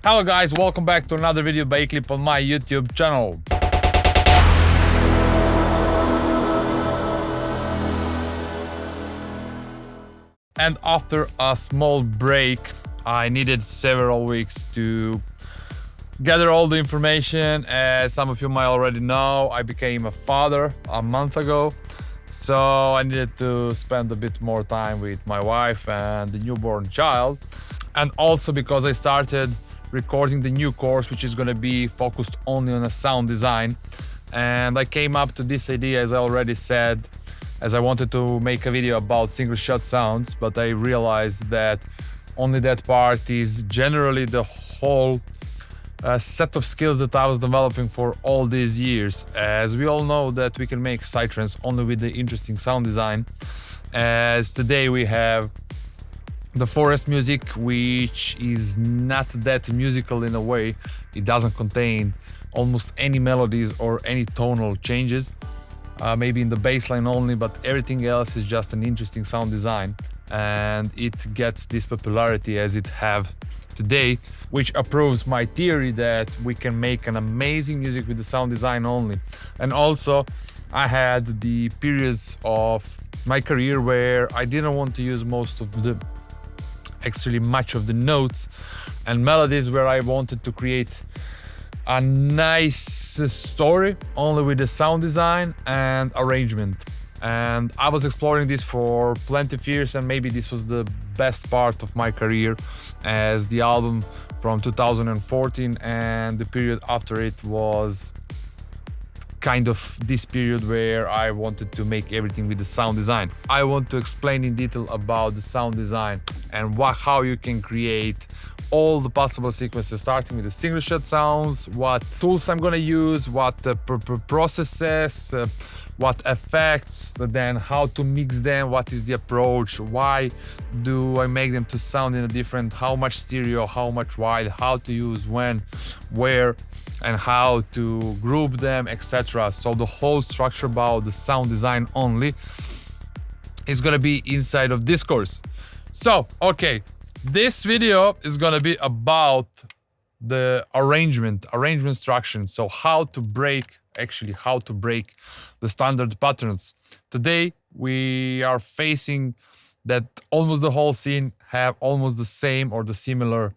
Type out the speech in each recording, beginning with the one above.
Hello guys, welcome back to another video by Clip on my YouTube channel. And after a small break, I needed several weeks to gather all the information. As some of you might already know, I became a father a month ago. So I needed to spend a bit more time with my wife and the newborn child. And also because I started recording the new course, which is gonna be focused only on a sound design. And I came up to this idea, as I already said, as I wanted to make a video about single shot sounds, but I realized that only that part is generally the whole set of skills that I was developing for all these years. As we all know that we can make Psytrance only with the interesting sound design. As today we have the forest music, which is not that musical in a way. It doesn't contain almost any melodies or any tonal changes. Maybe in the bass line only, but everything else is just an interesting sound design. And it gets this popularity as it have today, which approves my theory that we can make an amazing music with the sound design only. And also, I had the periods of my career where I didn't want to use actually much of the notes and melodies, where I wanted to create a nice story only with the sound design and arrangement. And I was exploring this for plenty of years, and maybe this was the best part of my career, as the album from 2014 and the period after it was kind of this period where I wanted to make everything with the sound design. I want to explain in detail about the sound design and how you can create all the possible sequences, starting with the single shot sounds, what tools I'm gonna use, what processes, what effects, then how to mix them, what is the approach, why do I make them to sound in a different, how much stereo, how much wide, how to use when, where, and how to group them, etc. So the whole structure about the sound design only is gonna be inside of this course. So, okay, this video is gonna be about the arrangement structure. So how to break the standard patterns. Today, we are facing that almost the whole scene have almost the same or the similar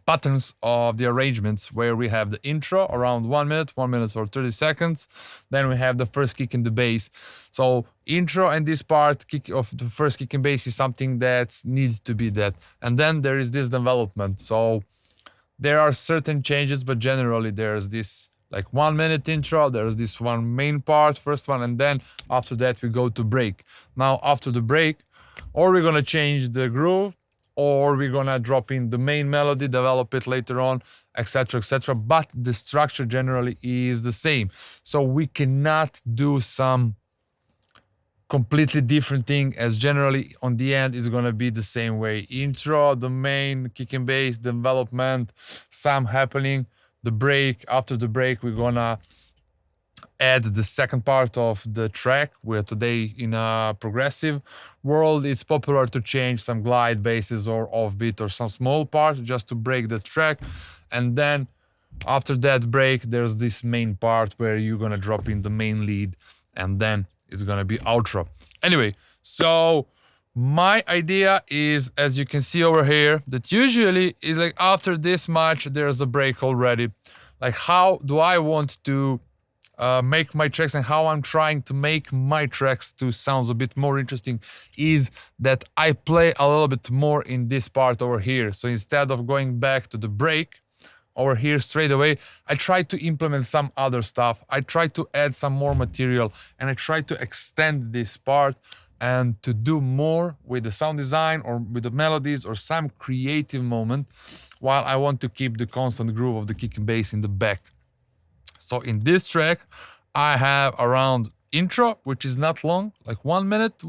patterns of the arrangements, where we have the intro around 1 minute or 30 seconds. Then we have the first kick in the bass. So intro and this part of the first kick in bass is something that needs to be that. And then there is this development. So there are certain changes, but generally there's this like 1 minute intro, there's this one main part, first one, and then after that we go to break. Now after the break, or we're gonna change the groove, or we're gonna drop in the main melody, develop it later on, etc., etc. But the structure generally is the same. So we cannot do some completely different thing, as generally on the end is gonna be the same way. Intro, the main, kick and bass, development, some happening, the break. After the break, we're gonna add the second part of the track, where today in a progressive world it's popular to change some glide basses or offbeat or some small part just to break the track. And then after that break, there's this main part where you're gonna drop in the main lead, and then it's gonna be outro. Anyway, so my idea is, as you can see over here, that usually is like after this much there's a break already. Like, how do I want to make my tracks, and how I'm trying to make my tracks to sound a bit more interesting, is that I play a little bit more in this part over here. So instead of going back to the break over here straight away, I try to implement some other stuff. I try to add some more material, and I try to extend this part and to do more with the sound design or with the melodies or some creative moment, while I want to keep the constant groove of the kick and bass in the back. So in this track, I have around intro, which is not long, like 1 minute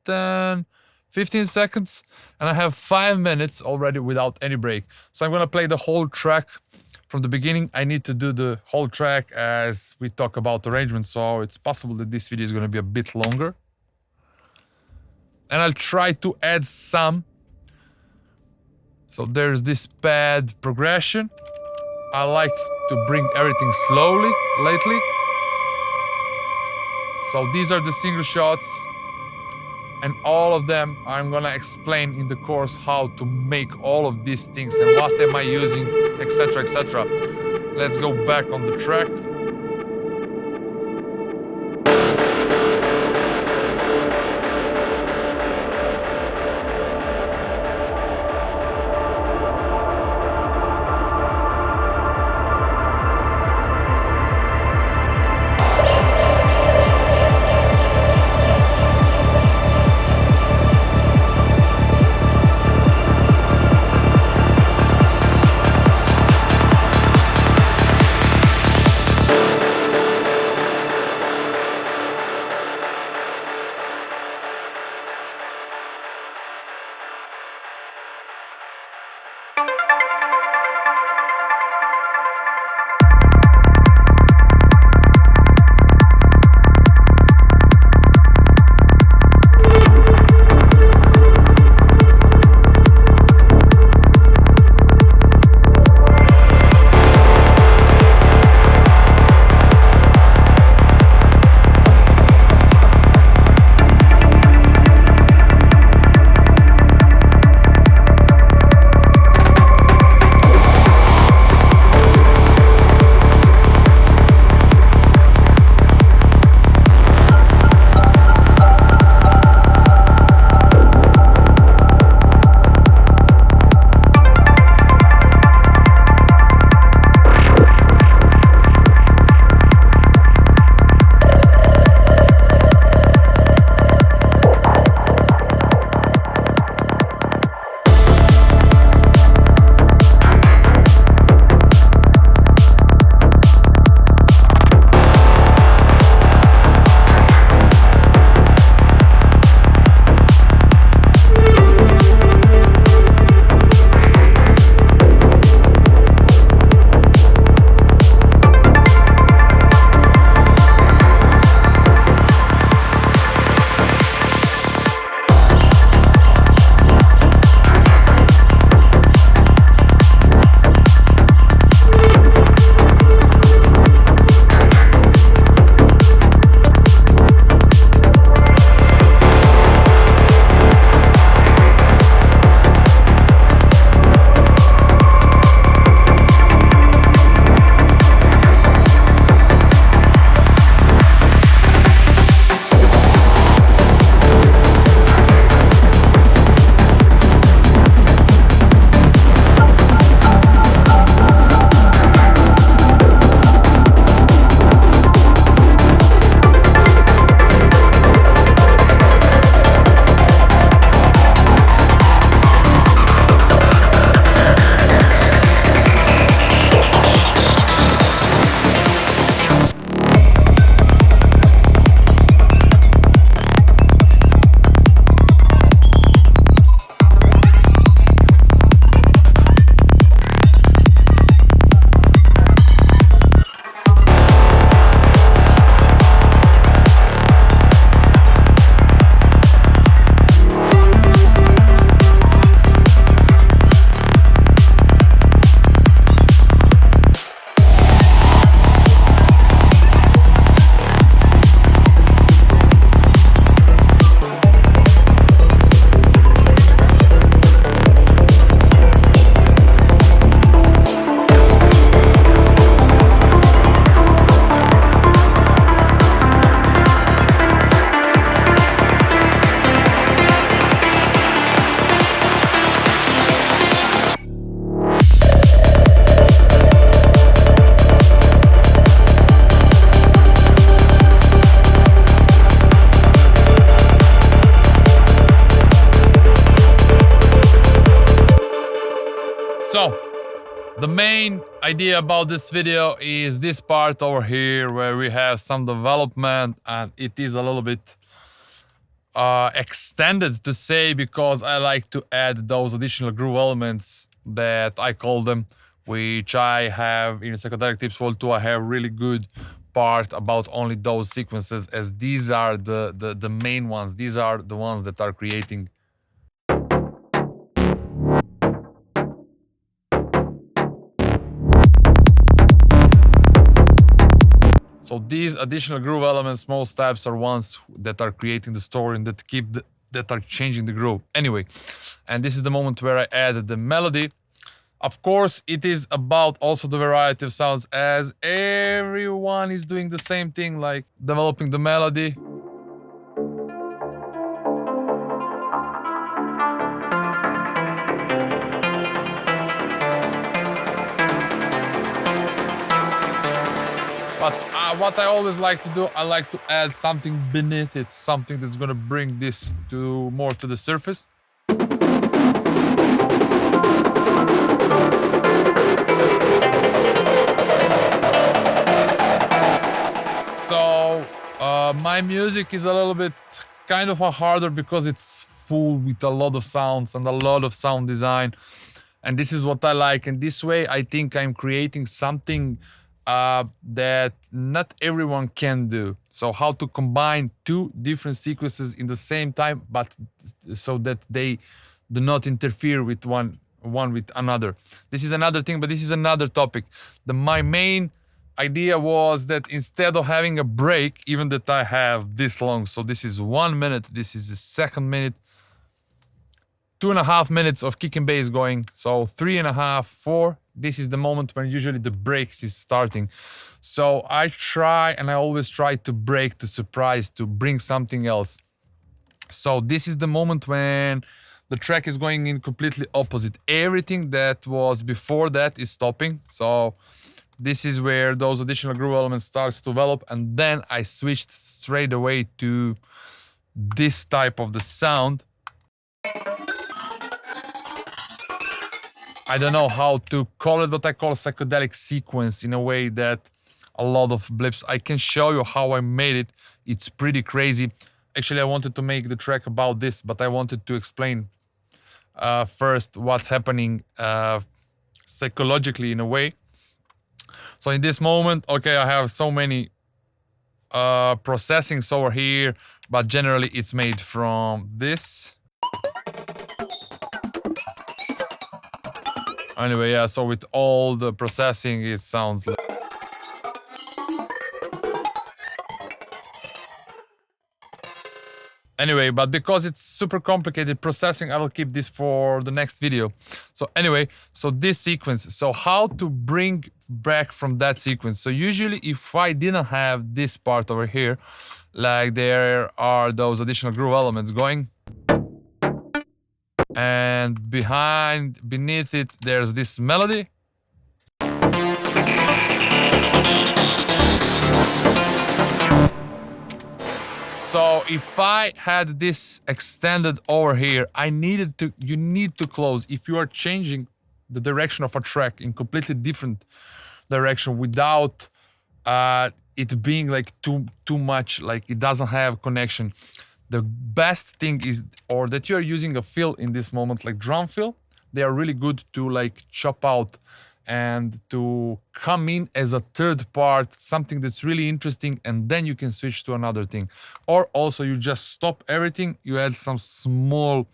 and 15 seconds. And I have 5 minutes already without any break. So I'm gonna play the whole track from the beginning. I need to do the whole track as we talk about arrangement. So it's possible that this video is gonna be a bit longer. And I'll try to add some So there's this pad progression. I like to bring everything slowly lately. So these are the single shots, and all of them I'm gonna explain in the course how to make all of these things and what am I using, etc, etc. Let's go back on the track. So, the main idea about this video is this part over here where we have some development, and it is a little bit extended to say because I like to add those additional groove elements that I call them, which I have in Psychedelic Tips Vol 2. I have really good part about only those sequences, as these are the main ones. These are the ones that are creating So these additional groove elements, small steps, are ones that are creating the story and that are changing the groove. Anyway, and this is the moment where I added the melody. Of course, it is about also the variety of sounds, as everyone is doing the same thing, like developing the melody. But what I always like to do, I like to add something beneath it, something that's gonna bring this to more to the surface. So my music is a little bit kind of a harder because it's full with a lot of sounds and a lot of sound design. And this is what I like. And this way, I think I'm creating something that not everyone can do. So how to combine two different sequences in the same time, but so that they do not interfere with one with another. This is another thing, but this is another topic. My main idea was that instead of having a break, even that I have this long, so this is 1 minute, this is the second minute, 2.5 minutes of kick and bass going, so 3.5, 4. This is the moment when usually the breaks is starting. So I always try to break, to surprise, to bring something else. So this is the moment when the track is going in completely opposite. Everything that was before that is stopping. So this is where those additional groove elements starts to develop, and then I switched straight away to this type of the sound. I don't know how to call it, but I call it psychedelic sequence in a way that a lot of blips. I can show you how I made it. It's pretty crazy. Actually, I wanted to make the track about this, but I wanted to explain first what's happening psychologically in a way. So in this moment, okay, I have so many processings over here, but generally it's made from this. Anyway, yeah, so with all the processing, it sounds like... Anyway, but because it's super complicated processing, I will keep this for the next video. So anyway, so this sequence, so how to bring back from that sequence. So usually if I didn't have this part over here, like there are those additional groove elements going, and beneath it, there's this melody. So if I had this extended over here, you need to close. If you are changing the direction of a track in completely different direction without it being like too much, like it doesn't have connection, the best thing is, or that you're using a fill in this moment, like drum fill. They are really good to like chop out and to come in as a third part, something that's really interesting, and then you can switch to another thing. Or also you just stop everything, you add some small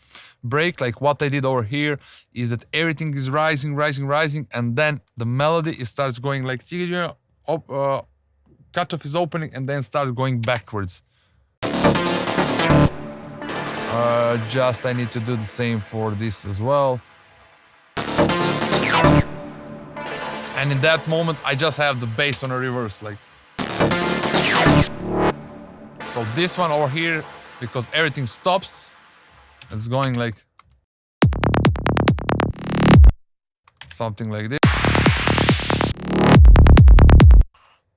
break, like what I did over here is that everything is rising, and then the melody starts going like cutoff is opening and then starts going backwards. Just I need to do the same for this as well. And in that moment, I just have the bass on a reverse, like. So this one over here, because everything stops, it's going like something like this.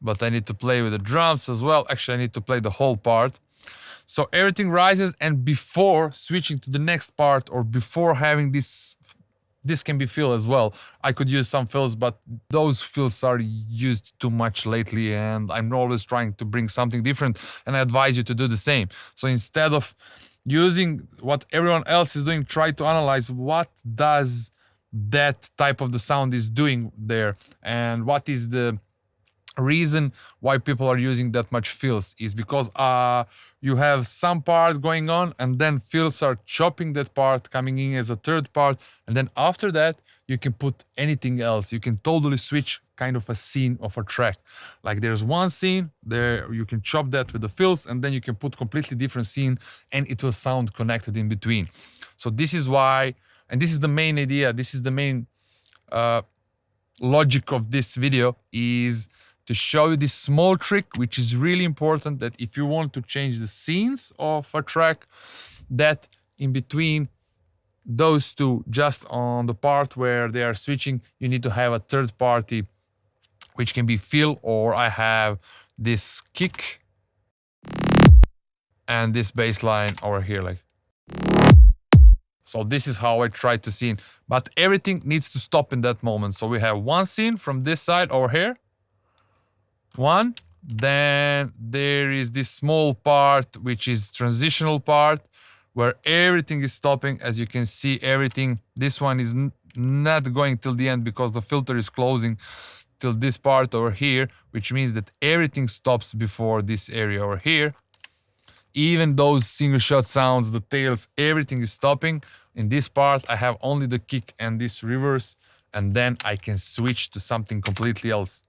But I need to play with the drums as well. Actually, I need to play the whole part. So everything rises, and before switching to the next part, or before having this can be fill as well. I could use some fills, but those fills are used too much lately, and I'm always trying to bring something different, and I advise you to do the same. So instead of using what everyone else is doing, try to analyze what does that type of the sound is doing there, and what is the reason why people are using that much fills. Is because you have some part going on, and then fills are chopping that part, coming in as a third part, and then after that you can put anything else. You can totally switch kind of a scene of a track. Like there's one scene there, you can chop that with the fills, and then you can put completely different scene and it will sound connected in between. So this is why, and this is the main idea, this is the main logic of this video, is to show you this small trick, which is really important, that if you want to change the scenes of a track, that in between those two, just on the part where they are switching, you need to have a third party, which can be fill, or I have this kick and this bass line over here, like. So this is how I try to scene, but everything needs to stop in that moment. So we have one scene from this side over here, one, then there is this small part, which is transitional part, where everything is stopping. As you can see, everything, this one is not going till the end because the filter is closing till this part over here, which means that everything stops before this area over here. Even those single shot sounds, the tails, everything is stopping. In this part, I have only the kick and this reverse, and then I can switch to something completely else.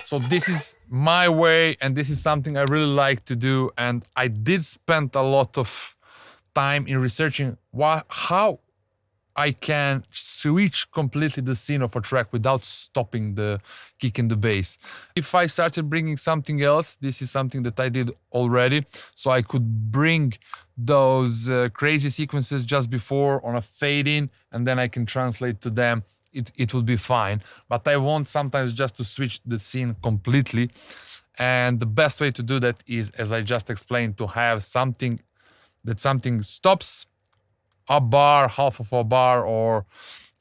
So this is my way, and this is something I really like to do, and I did spend a lot of time in researching how I can switch completely the scene of a track without stopping the kick and the bass. If I started bringing something else, this is something that I did already, so I could bring those crazy sequences just before on a fade in, and then I can translate to them. It will be fine, but I want sometimes just to switch the scene completely, and the best way to do that is, as I just explained, to have something stops, a bar, half of a bar, or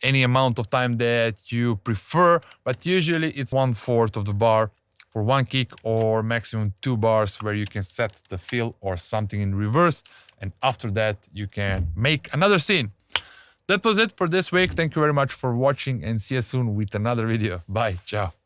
any amount of time that you prefer, but usually it's 1/4 of the bar for one kick, or maximum 2 bars where you can set the fill or something in reverse, and after that you can make another scene. That was it for this week. Thank you very much for watching, and see you soon with another video. Bye, ciao.